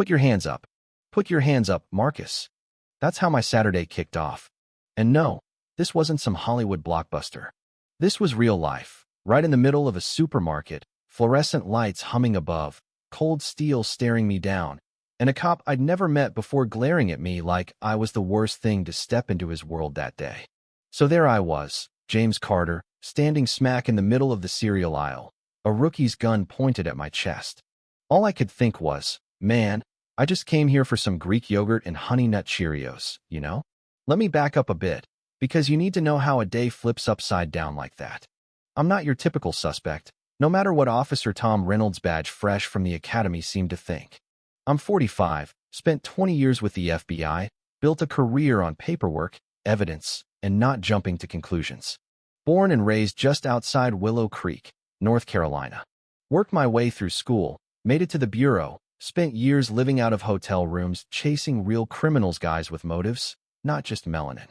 Put your hands up. Put your hands up, Marcus. That's how my Saturday kicked off. And no, this wasn't some Hollywood blockbuster. This was real life, right in the middle of a supermarket, fluorescent lights humming above, cold steel staring me down, and a cop I'd never met before glaring at me like I was the worst thing to step into his world that day. So there I was, James Carter, standing smack in the middle of the cereal aisle, a rookie's gun pointed at my chest. All I could think was, man, I just came here for some Greek yogurt and Honey Nut Cheerios, you know? Let me back up a bit, because you need to know how a day flips upside down like that. I'm not your typical suspect, no matter what Officer Tom Reynolds' badge fresh from the academy seemed to think. I'm 45, spent 20 years with the FBI, built a career on paperwork, evidence, and not jumping to conclusions. Born and raised just outside Willow Creek, North Carolina. Worked my way through school, made it to the bureau, spent years living out of hotel rooms chasing real criminals, guys with motives, not just melanin.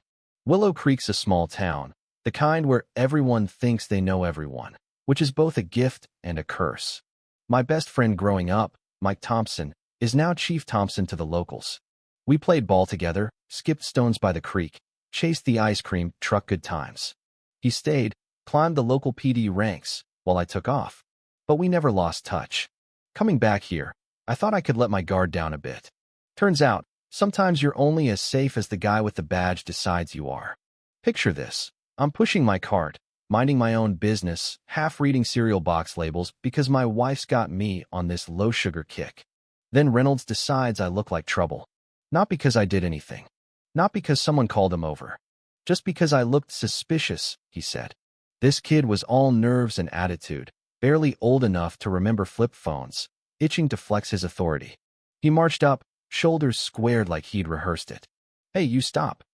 Willow Creek's a small town, the kind where everyone thinks they know everyone, which is both a gift and a curse. My best friend growing up, Mike Thompson, is now Chief Thompson to the locals. We played ball together, skipped stones by the creek, chased the ice cream truck, good times. He stayed, climbed the local PD ranks, while I took off. But we never lost touch. Coming back here, I thought I could let my guard down a bit. Turns out, sometimes you're only as safe as the guy with the badge decides you are. Picture this. I'm pushing my cart, minding my own business, half reading cereal box labels because my wife's got me on this low-sugar kick. Then Reynolds decides I look like trouble. Not because I did anything. Not because someone called him over. Just because I looked suspicious, he said. This kid was all nerves and attitude, barely old enough to remember flip phones, itching to flex his authority. He marched up, shoulders squared like he'd rehearsed it. Hey, you stop.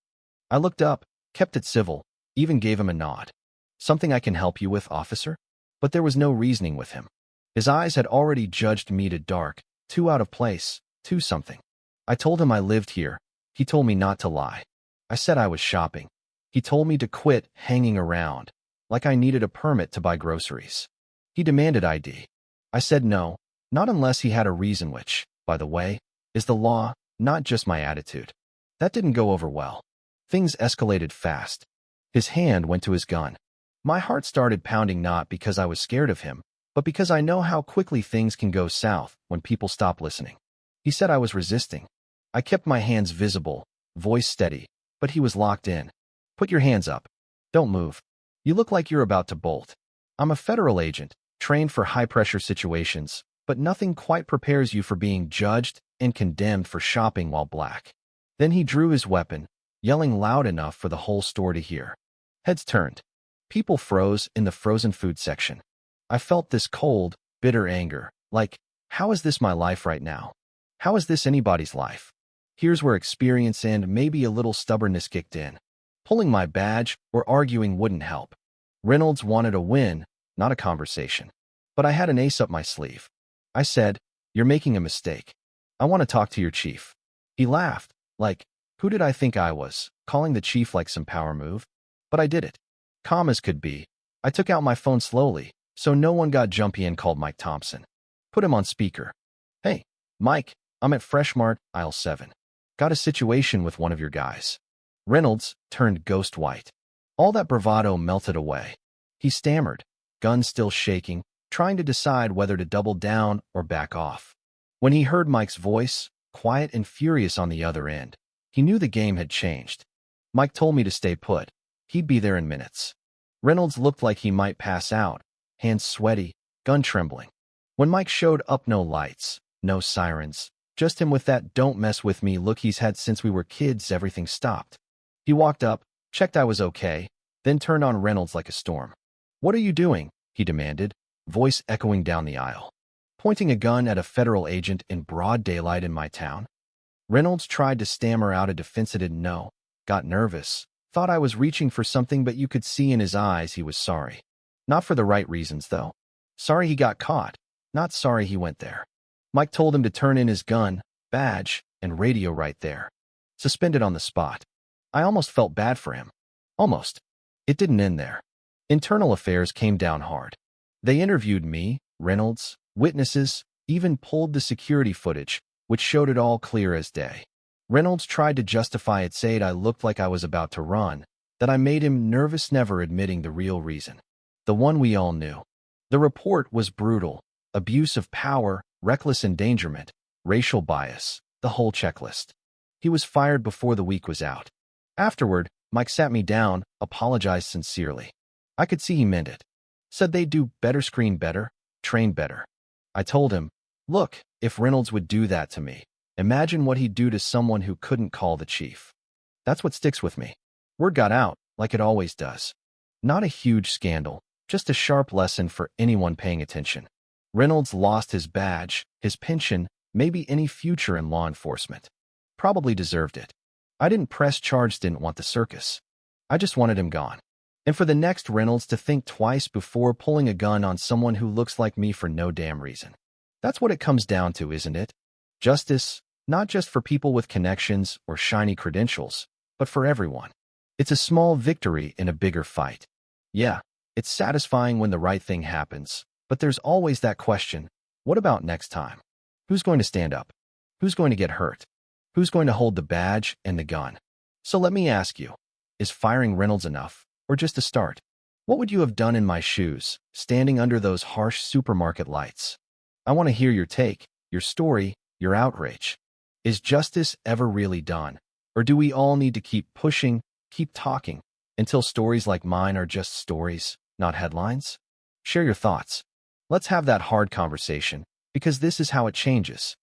I looked up, kept it civil, even gave him a nod. Something I can help you with, officer? But there was no reasoning with him. His eyes had already judged me to dark, too out of place, too something. I told him I lived here. He told me not to lie. I said I was shopping. He told me to quit hanging around, like I needed a permit to buy groceries. He demanded ID. I said no, not unless he had a reason, which, by the way, is the law, not just my attitude. That didn't go over well. Things escalated fast. His hand went to his gun. My heart started pounding, not because I was scared of him, but because I know how quickly things can go south when people stop listening. He said I was resisting. I kept my hands visible, voice steady, but he was locked in. Put your hands up. Don't move. You look like you're about to bolt. I'm a federal agent, trained for high-pressure situations, but nothing quite prepares you for being judged and condemned for shopping while black. Then he drew his weapon, yelling loud enough for the whole store to hear. Heads turned. People froze in the frozen food section. I felt this cold, bitter anger, like, how is this my life right now? How is this anybody's life? Here's where experience and maybe a little stubbornness kicked in. Pulling my badge or arguing wouldn't help. Reynolds wanted a win, not a conversation. But I had an ace up my sleeve. I said, you're making a mistake. I want to talk to your chief. He laughed, like, who did I think I was, calling the chief like some power move? But I did it. Calm as could be. I took out my phone slowly, so no one got jumpy, and called Mike Thompson. Put him on speaker. Hey, Mike, I'm at Freshmart, aisle 7. Got a situation with one of your guys. Reynolds turned ghost white. All that bravado melted away. He stammered, gun still shaking, trying to decide whether to double down or back off. When he heard Mike's voice, quiet and furious on the other end, he knew the game had changed. Mike told me to stay put. He'd be there in minutes. Reynolds looked like he might pass out, hands sweaty, gun trembling. When Mike showed up, no lights, no sirens, just him with that don't mess with me look he's had since we were kids. Everything stopped. He walked up, checked I was okay, then turned on Reynolds like a storm. What are you doing? He demanded, voice echoing down the aisle. Pointing a gun at a federal agent in broad daylight in my town? Reynolds tried to stammer out a defensive no, got nervous, thought I was reaching for something, but you could see in his eyes he was sorry. Not for the right reasons, though. Sorry he got caught, not sorry he went there. Mike told him to turn in his gun, badge, and radio right there. Suspended on the spot. I almost felt bad for him. Almost. It didn't end there. Internal affairs came down hard. They interviewed me, Reynolds, witnesses, even pulled the security footage, which showed it all clear as day. Reynolds tried to justify it, saying I looked like I was about to run, that I made him nervous, never admitting the real reason. The one we all knew. The report was brutal. Abuse of power, reckless endangerment, racial bias, the whole checklist. He was fired before the week was out. Afterward, Mike sat me down, apologized sincerely. I could see he meant it. Said they'd do better, screen better, train better. I told him, look, if Reynolds would do that to me, imagine what he'd do to someone who couldn't call the chief. That's what sticks with me. Word got out, like it always does. Not a huge scandal, just a sharp lesson for anyone paying attention. Reynolds lost his badge, his pension, maybe any future in law enforcement. Probably deserved it. I didn't press charge, didn't want the circus. I just wanted him gone. And for the next Reynolds to think twice before pulling a gun on someone who looks like me for no damn reason. That's what it comes down to, isn't it? Justice, not just for people with connections or shiny credentials, but for everyone. It's a small victory in a bigger fight. Yeah, it's satisfying when the right thing happens, but there's always that question, what about next time? Who's going to stand up? Who's going to get hurt? Who's going to hold the badge and the gun? So let me ask you, is firing Reynolds enough, or just a start? What would you have done in my shoes, standing under those harsh supermarket lights? I want to hear your take, your story, your outrage. Is justice ever really done? Or do we all need to keep pushing, keep talking, until stories like mine are just stories, not headlines? Share your thoughts. Let's have that hard conversation, because this is how it changes.